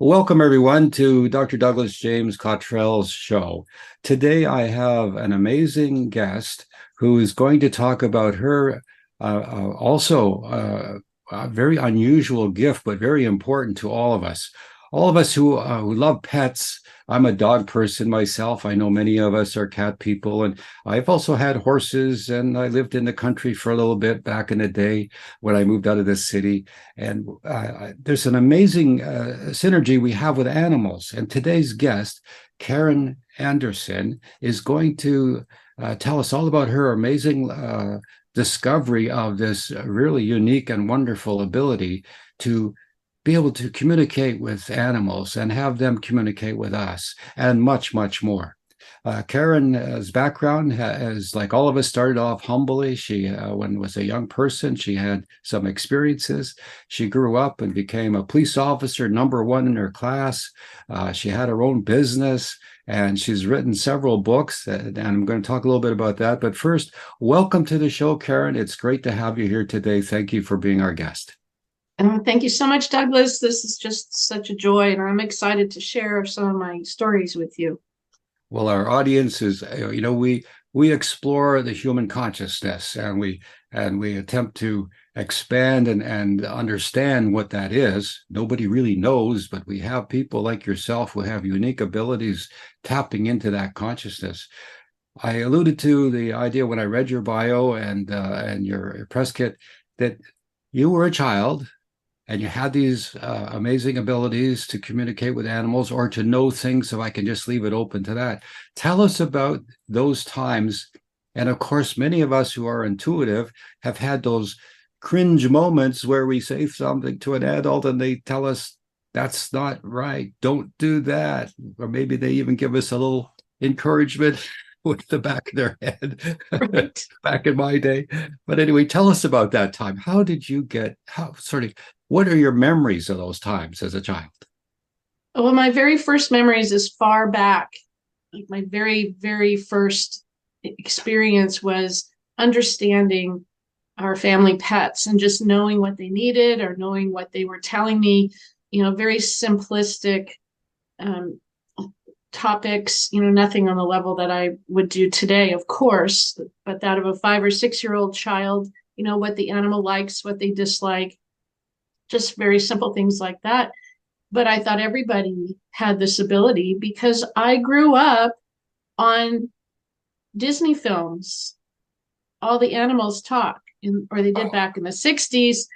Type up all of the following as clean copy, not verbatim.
Welcome, everyone, to Dr. Douglas James Cottrell's show. Today, I have an amazing guest who is going to talk about her a very unusual gift, but very important to all of us. All of us who love pets. I'm a dog person myself. I know many of us are cat people, and I've also had horses, and I lived in the country for a little bit back in the day when I moved out of the city. And there's an amazing synergy we have with animals. And today's guest, Karen Anderson, is going to tell us all about her amazing discovery of this really unique and wonderful ability to be able to communicate with animals and have them communicate with us, and much, much more. Karen's background has, like all of us, started off humbly. She, when was a young person, she had some experiences. She grew up and became a police officer, number one in her class. She had her own business, and she's written several books, and I'm going to talk a little bit about that. But first, welcome to the show, Karen. It's great to have you here today. Thank you for being our guest. Thank you so much, Douglas. This is just such a joy, and I'm excited to share some of my stories with you. Well, our audience is, we explore the human consciousness, and we attempt to expand and understand what that is. Nobody really knows, but we have people like yourself who have unique abilities tapping into that consciousness. I alluded to the idea when I read your bio and your press kit that you were a child and you had these amazing abilities to communicate with animals or to know things, if I can just leave it open to that. Tell us about those times. And of course, many of us who are intuitive have had those cringe moments where we say something to an adult and they tell us, that's not right, don't do that. Or maybe they even give us a little encouragement with the back of their head. Right. Back in my day. But anyway, tell us about that time. How did you get, what are your memories of those times as a child? Well, my very first memories is far back. Like my very, very first experience was understanding our family pets and just knowing what they needed or knowing what they were telling me, very simplistic um, topics, nothing on the level that I would do today, of course, but that of a 5 or 6 year old child, what the animal likes, what they dislike, just very simple things like that. But I thought everybody had this ability because I grew up on Disney films. All the animals talk, or they did Oh, back in the 60s.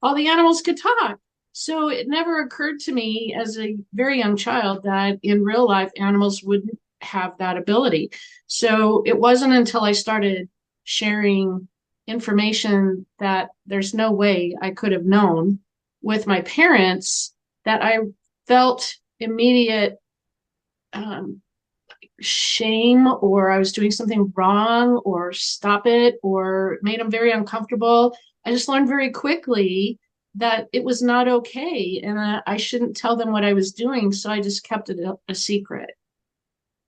All the animals could talk. So it never occurred to me as a very young child that in real life animals wouldn't have that ability. So it wasn't until I started sharing information that there's no way I could have known with my parents that I felt immediate um, shame, or I was doing something wrong, or stop it, or made them very uncomfortable. I just learned very quickly that it was not okay, and I shouldn't tell them what I was doing. So I just kept it a secret.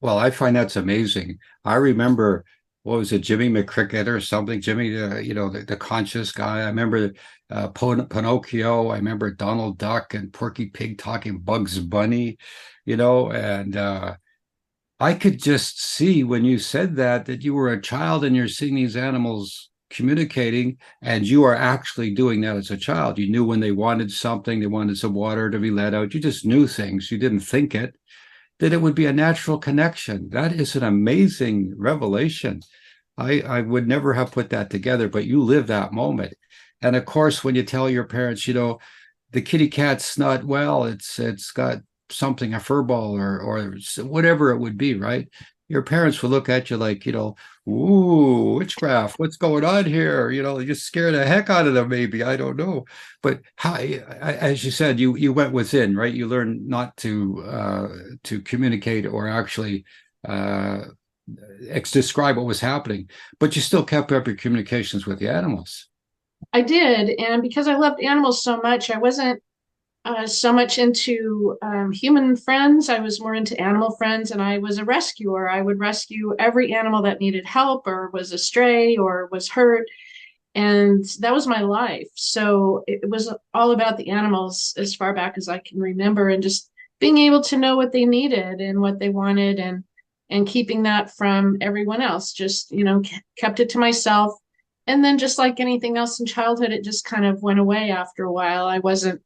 well, I find that's amazing. I remember, what was it, Jimmy McCricket or something? Jimmy, the conscious guy. I remember Pinocchio. I remember Donald Duck and Porky Pig talking Bugs Bunny, and I could just see when you said that you were a child and you're seeing these animals communicating, and you are actually doing that as a child. You knew when they wanted something, they wanted some water to be let out. You just knew things. You didn't think it, that it would be a natural connection. That is an amazing revelation. I would never have put that together, but you live that moment. And of course, when you tell your parents, the kitty cat's not well, it's got something, a fur ball or whatever it would be, right? Your parents would look at you like, ooh, witchcraft, what's going on here? You just scare the heck out of them, maybe. I don't know. But how, as you said, you went within, right? You learned not to communicate or actually describe what was happening, but you still kept up your communications with the animals. I did, and because I loved animals so much, I wasn't so much into human friends. I was more into animal friends, and I was a rescuer. I would rescue every animal that needed help or was astray or was hurt. And that was my life. So it was all about the animals as far back as I can remember, and just being able to know what they needed and what they wanted, and keeping that from everyone else. Just, kept it to myself. And then just like anything else in childhood, it just kind of went away after a while. I wasn't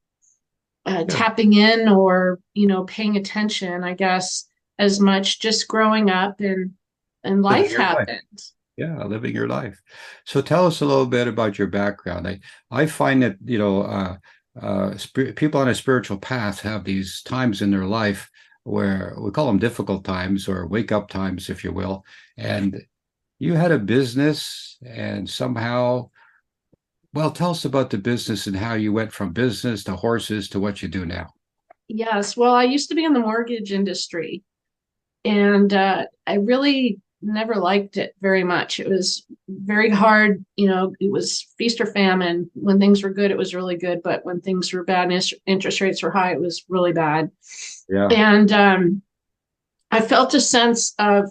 Yeah. tapping in or, paying attention, I guess, as much, just growing up, and Living life your life. happened. Yeah, living your life. So tell us a little bit about your background. I find that, people on a spiritual path have these times in their life where we call them difficult times or wake up times, if you will. And you had a business and somehow, well, tell us about the business and how you went from business to horses to what you do now. Yes. Well, I used to be in the mortgage industry, and I really never liked it very much. It was very hard. It was feast or famine. When things were good, it was really good. But when things were bad and interest rates were high, it was really bad. Yeah. And I felt a sense of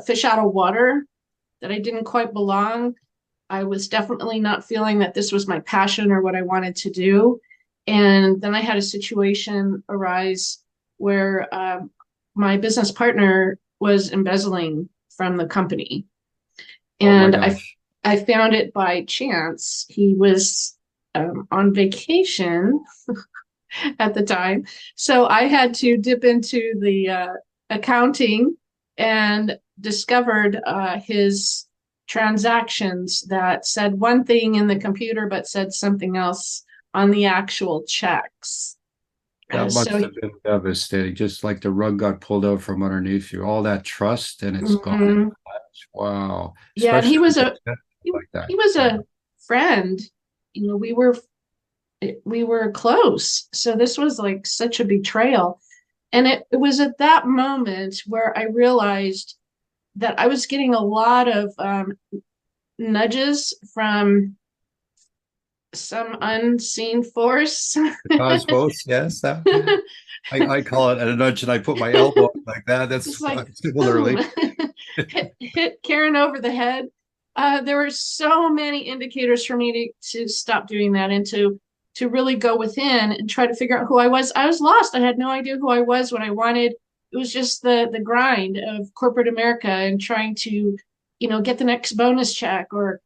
fish out of water, that I didn't quite belong. I was definitely not feeling that this was my passion or what I wanted to do. And then I had a situation arise where my business partner was embezzling from the company. Oh my And gosh. I found it by chance. He was on vacation at the time. So I had to dip into the accounting, and discovered his transactions that said one thing in the computer but said something else on the actual checks. That So, must have been devastating, just like the rug got pulled out from underneath you. All that trust and it's gone. mhm. Wow. Yeah, and Especially he when was you a said he, like that. he was Yeah. a friend. We were close. So this was like such a betrayal. And it was at that moment where I realized that I was getting a lot of nudges from some unseen force. The cosmos, yes. I call it a nudge and I put my elbow up like that. It's That's like, boom, similarly. hit Karen over the head. There were so many indicators for me to stop doing that, and to really go within and try to figure out who I was. I was lost. I had no idea who I was, what I wanted. It was just the grind of corporate America and trying to, get the next bonus check, or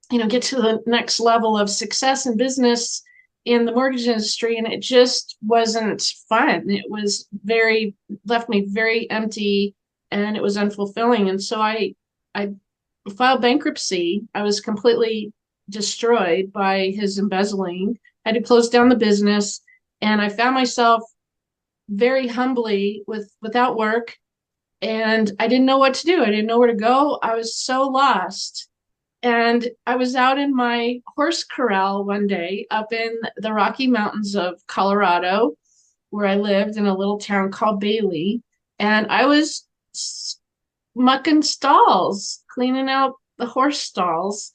get to the next level of success in business in the mortgage industry. And it just wasn't fun. It was left me very empty, and it was unfulfilling. And so I filed bankruptcy. I was completely destroyed by his embezzling. I had to close down the business, and I found myself very humbly without work, and I didn't know what to do. I didn't know where to go. I was so lost. And I was out in my horse corral one day up in the Rocky Mountains of Colorado, where I lived in a little town called Bailey. And I was mucking stalls, cleaning out the horse stalls.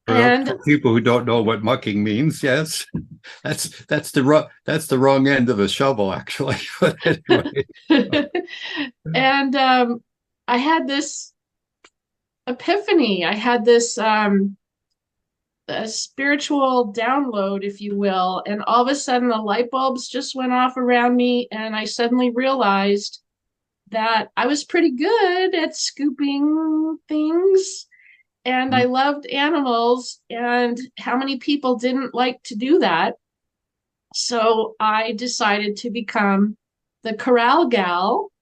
And For people who don't know what mucking means, yes, that's the wrong end of a shovel, actually. But anyway, and I had this epiphany. I had this a spiritual download, if you will. And all of a sudden, the light bulbs just went off around me. And I suddenly realized that I was pretty good at scooping things. And I loved animals. And how many people didn't like to do that? So I decided to become the corral gal.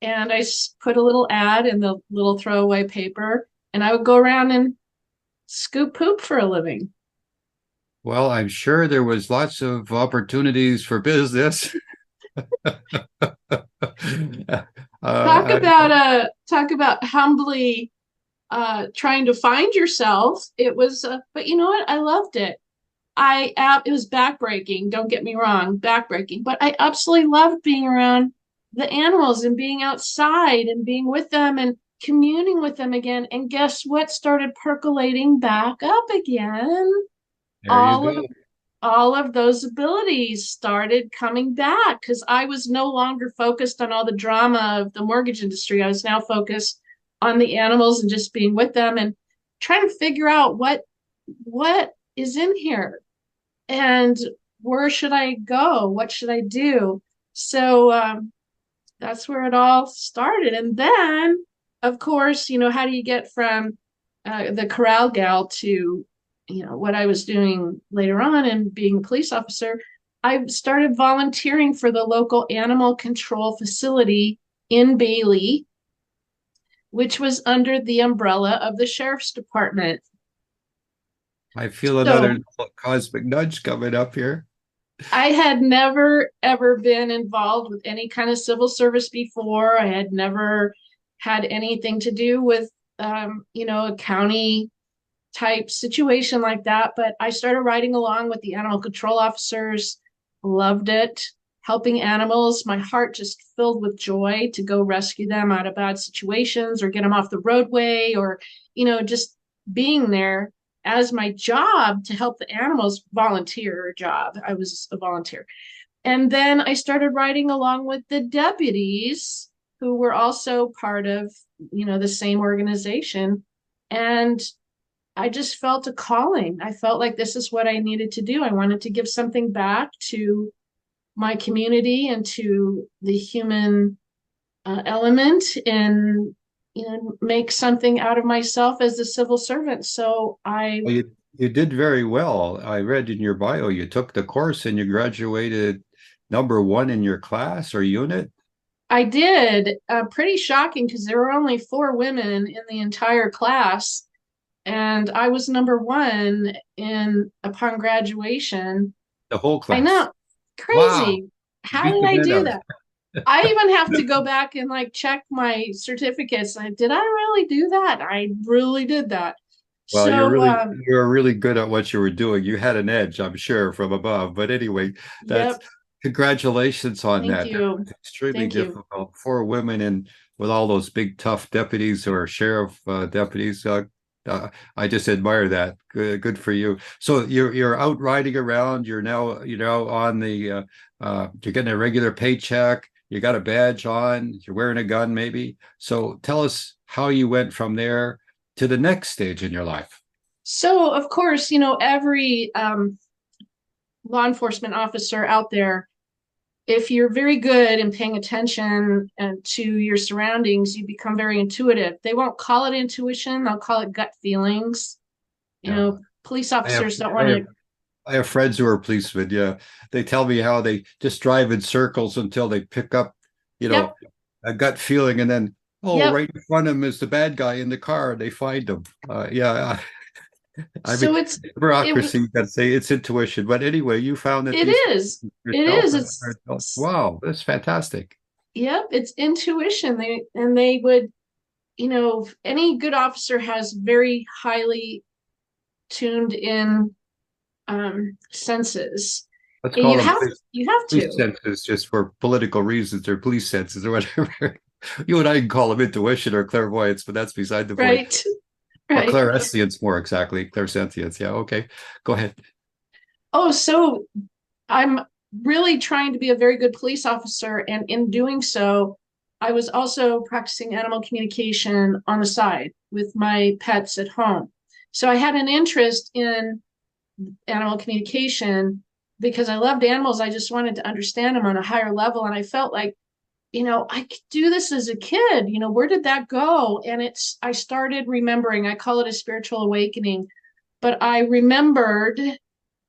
And I put a little ad in the little throwaway paper. And I would go around and scoop poop for a living. well, I'm sure there was lots of opportunities for business. I Talk about humbly trying to find yourself. It was, but you know what? I loved it. It was backbreaking. Don't get me wrong, backbreaking. But I absolutely loved being around the animals and being outside and being with them and communing with them again. And guess what started percolating back up again? There you All go. of all of those abilities started coming back, because I was no longer focused on all the drama of the mortgage industry. I was now focused on the animals and just being with them and trying to figure out what is in here? And where should I go? What should I do? So that's where it all started. And then, of course, how do you get from the corral gal to, what I was doing later on and being a police officer? I started volunteering for the local animal control facility in Bailey, which was under the umbrella of the sheriff's department. I feel another So cosmic nudge coming up here. I had never ever been involved with any kind of civil service before. I had never had anything to do with, a county type situation like that. But I started riding along with the animal control officers, loved it, helping animals. My heart just filled with joy to go rescue them out of bad situations or get them off the roadway or, just being there as my job to help the animals. Volunteer job. I was a volunteer. And then I started riding along with the deputies who were also part of, the same organization. And I just felt a calling. I felt like this is what I needed to do. I wanted to give something back to my community and to the human element and make something out of myself as a civil servant. So I Well, you did very well. I read in your bio you took the course and you graduated number one in your class or unit. I did. Pretty shocking because there were only 4 women in the entire class, and I was number one in upon graduation. The whole I class. know, Wow. crazy. You How beat did the I men do out. that? I even have to go back and like check my certificates. Like, did I really do that? I really did that. Well, So, you're really good at what you were doing. You had an edge, I'm sure, from above. But anyway, that's yep. congratulations on Thank that. you. That's extremely Thank you. difficult for women and with all those big tough deputies or sheriff deputies. I just admire that. Good for you. So you're out riding around. You're now on the you're getting a regular paycheck. You got a badge on. You're wearing a gun, maybe. So tell us how you went from there to the next stage in your life. So, of course, every law enforcement officer out there, if you're very good in paying attention and to your surroundings, you become very intuitive. They won't call it intuition, they'll call it gut feelings. Yeah. Police I have officers don't I want have to. I have friends who are policemen. Yeah. They tell me how they just drive in circles until they pick up, you know, Yep, a gut feeling and then oh, yep. right in front of them is the bad guy in the car. They find him. Yeah, I mean, So it was bureaucracy, you got to say it's intuition. But anyway, you found that it these is. It yourself is. and wow, that's fantastic. Yep, it's intuition. They would, any good officer has very highly tuned in senses. Let's And call them you have police to, senses just for political reasons or police senses or whatever. You and I can call them intuition or clairvoyance, but that's beside the point. right? Or Right. clairsentience, more exactly. Clairsentience. Yeah. Okay. Go ahead. Oh, so I'm really trying to be a very good police officer. And in doing so, I was also practicing animal communication on the side with my pets at home. So I had an interest in animal communication because I loved animals. I just wanted to understand them on a higher level. And I felt like, I could do this as a kid. Where did that go? And I started remembering, I call it a spiritual awakening, but I remembered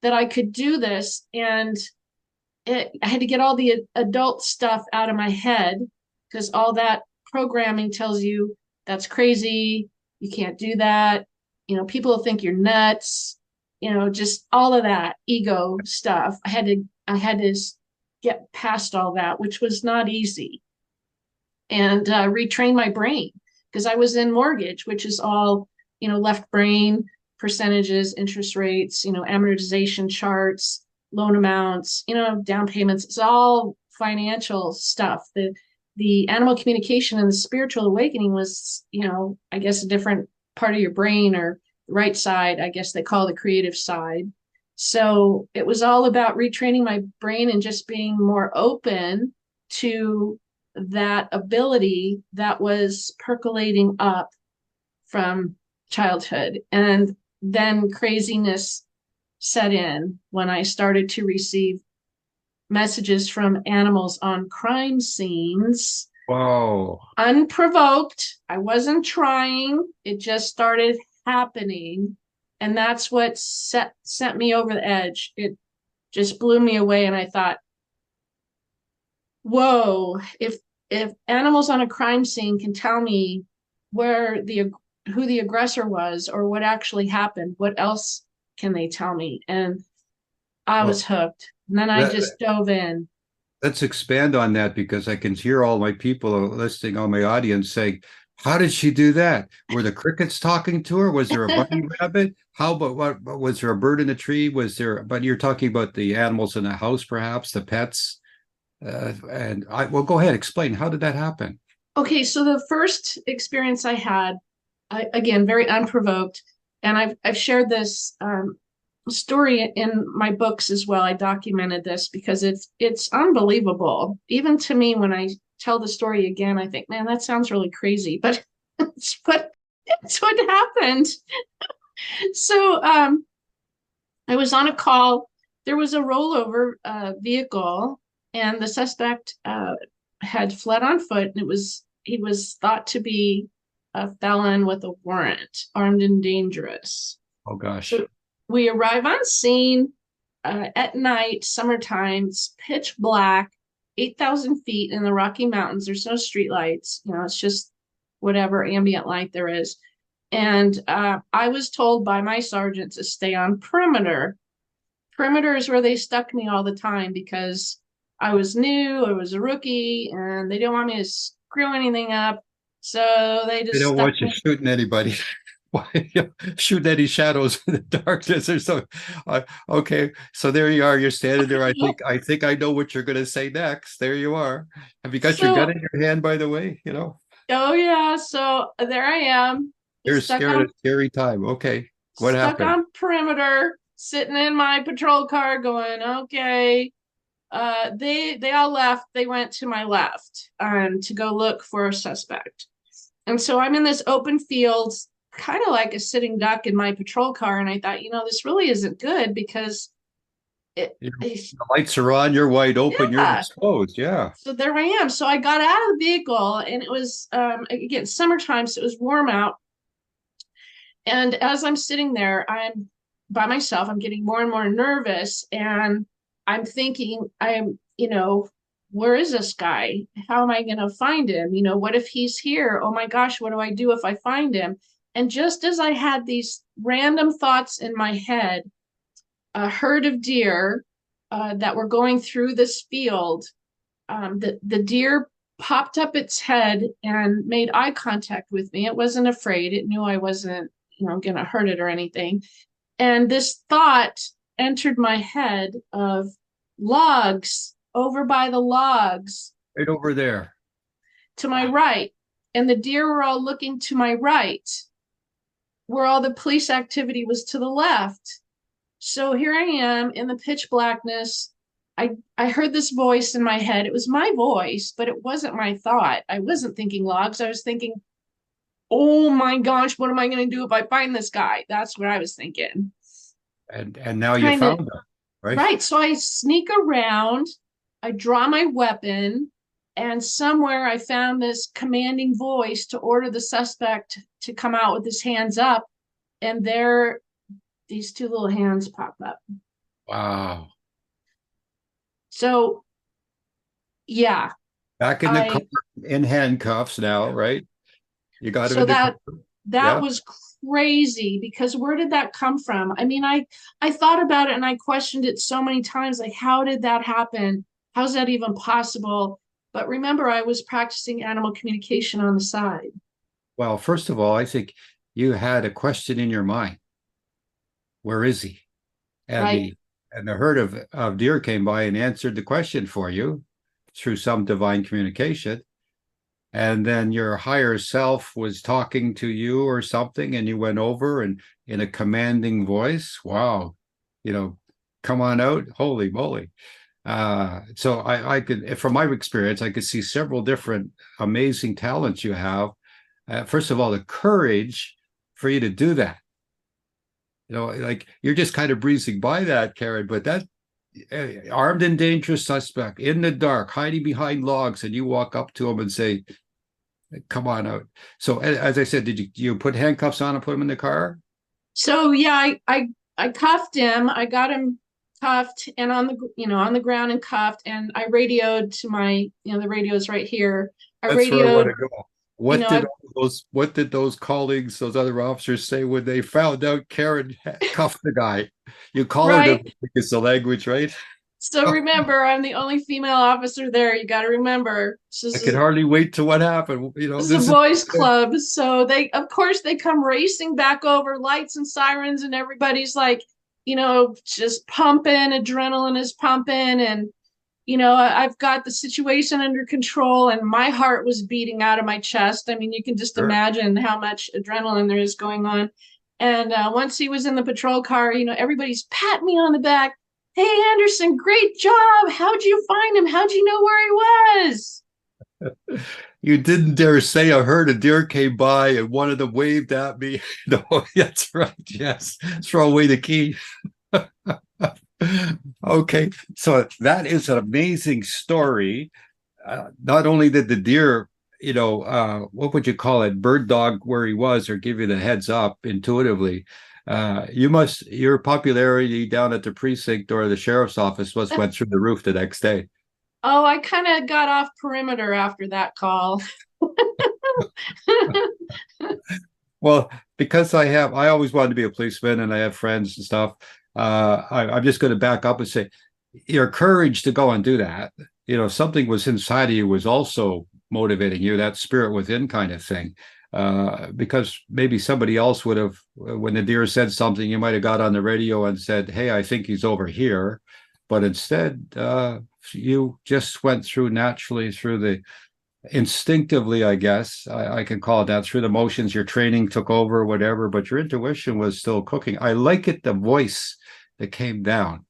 that I could do this. And I had to get all the adult stuff out of my head because all that programming tells you that's crazy. You can't do that. People think you're nuts. Just all of that ego stuff. I had to get past all that, which was not easy, and retrain my brain because I was in mortgage, which is all left brain percentages, interest rates, amortization charts, loan amounts, down payments. It's all financial stuff. The animal communication and the spiritual awakening was, I guess a different part of your brain or right side, I guess they call the creative side. So it was all about retraining my brain and just being more open to that ability that was percolating up from childhood. And then craziness set in when I started to receive messages from animals on crime scenes, Whoa. unprovoked. I wasn't trying. It just started happening. And that's what sent me over the edge. It just blew me away. And I thought, whoa, if animals on a crime scene can tell me where the who the aggressor was or what actually happened, what else can they tell me? And I was Well, hooked. And then I let, just dove in. let's expand on that because I can hear all my people listening, all my audience saying, how did she do that? Were the crickets talking to her? Was there a bunny rabbit? How about what was there a bird in a tree? Was there, but you're talking about the animals in the house, perhaps the pets. And I, well, go ahead, explain. How did that happen? Okay, so the first experience I had, again, very unprovoked, and I've shared this story in my books as well. I documented this because it's unbelievable. Even to me, when I tell the story again, I think, man, that sounds really crazy, but it's what happened. So I was on a call. There was a rollover vehicle, and the suspect had fled on foot, and he was thought to be a felon with a warrant, armed and dangerous. Oh gosh. So we arrive on scene at night, summertime. It's pitch black, 8,000 feet in the Rocky Mountains. There's no street lights. It's just whatever ambient light there is. And I was told by my sergeant to stay on perimeter. Perimeter is where they stuck me all the time because I was new, I was a rookie, and they didn't want me to screw anything up. So they They just don't stuck want you me. shooting anybody. Why shoot any shadows in the darkness or so? Okay, so there you are. You're standing there. I think I know what you're going to say next. There you are. Have you got your gun So, in your hand, by the way? oh yeah, so there I am, You're stuck scared on at a scary time. Okay, what stuck happened? on perimeter, sitting in my patrol car going, okay. They all left. They went to my left to go look for a suspect. And so I'm in this open field, kind of like a sitting duck in my patrol car. And I thought, this really isn't good because it The lights are on. You're wide open. You're yeah. exposed. Yeah. So there I am. So I got out of the vehicle, and it was again summertime, so it was warm out. And as I'm sitting there, I'm by myself. I'm getting more and more nervous, and I'm thinking, where is this guy? How am I going to find him? What if he's here? Oh my gosh, what do I do if I find him? And just as I had these random thoughts in my head, a herd of deer that were going through this field, the deer popped up its head and made eye contact with me. It wasn't afraid. It knew I wasn't, going to hurt it or anything. And this thought entered my head of logs over by the logs Right over there. to my Wow. right. And the deer were all looking to my right, where all the police activity was to the left. So here I am in the pitch blackness. I heard this voice in my head. It was my voice, but it wasn't my thought. I wasn't thinking logs. I was thinking, oh my gosh, what am I going to do if I find this guy? That's what I was thinking. And now you Trying to, found them, right? right. So I sneak around, I draw my weapon, and somewhere I found this commanding voice to order the suspect to come out with his hands up. And there, these two little hands pop up. Wow. So, yeah, Back in the car, I in handcuffs now, right? You got him so in the car. that Yeah. was crazy because where did that come from? I mean, I thought about it and I questioned it so many times, like, how did that happen? How's that even possible? But remember, I was practicing animal communication on the side, Well, first of all, I think you had a question in your mind. Where is he? And right? the herd of deer came by and answered the question for you through some divine communication. And then your higher self was talking to you or something, and you went over and in a commanding voice, wow, you know, come on out, holy moly. So I could, from my experience, I could see several different amazing talents you have. First of all, the courage for you to do that. like you're just kind of breezing by that, Karen, but that armed and dangerous suspect in the dark, hiding behind logs, and you walk up to him and say, "Come on out." So, as I said, did you put handcuffs on and put him in the car? So yeah, I cuffed him. I got him cuffed and on the on the ground and cuffed, and I radioed to my the radio's right here. I That's where I want radioed, to go. you know, I What did those colleagues, those other officers say when they found out Karen cuffed the guy? You collared him right. because the language, right? So remember, I'm the only female officer there. You got to remember, I can hardly wait to what happened. this is a This is boys' club. So they, of course, they come racing back over, lights and sirens, and everybody's like, just pumping. Adrenaline is pumping, and I've got the situation under control, and my heart was beating out of my chest. I mean, you can just sure. imagine how much adrenaline there is going on. And once he was in the patrol car, everybody's patting me on the back. Hey, Anderson, great job. How'd you find him? How'd you know where he was? You didn't dare say I heard a deer came by and one of them waved at me. No, that's right. Yes. Throw away the key. Okay. So that is an amazing story. Not only did the deer, what would you call it, bird dog where he was or give you the heads up intuitively. Your popularity down at the precinct or the sheriff's office must went through the roof the next day. Oh, I kind of got off perimeter after that call. Well, because I always wanted to be a policeman and I have friends and stuff. I'm just going to back up and say, your courage to go and do that, something was inside of you was also motivating you, that spirit within kind of thing. Because maybe somebody else would have, when the deer said something, you might have got on the radio and said, "Hey, I think he's over here." But instead, you just went through naturally through the instinctively, I guess I can call it that, through the motions. Your training took over, whatever, but your intuition was still cooking. I like it, the voice that came down.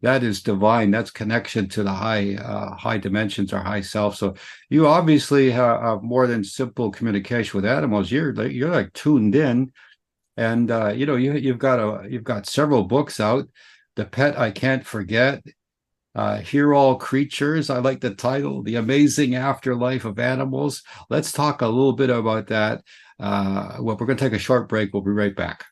That is divine. That's connection to the high dimensions or high self. So you obviously have more than simple communication with animals. You're like tuned in, and you've got several books out. The Pet I Can't Forget, Hear All Creatures. I like the title, The Amazing Afterlife of Animals. Let's talk a little bit about that. Well, we're going to take a short break. We'll be right back.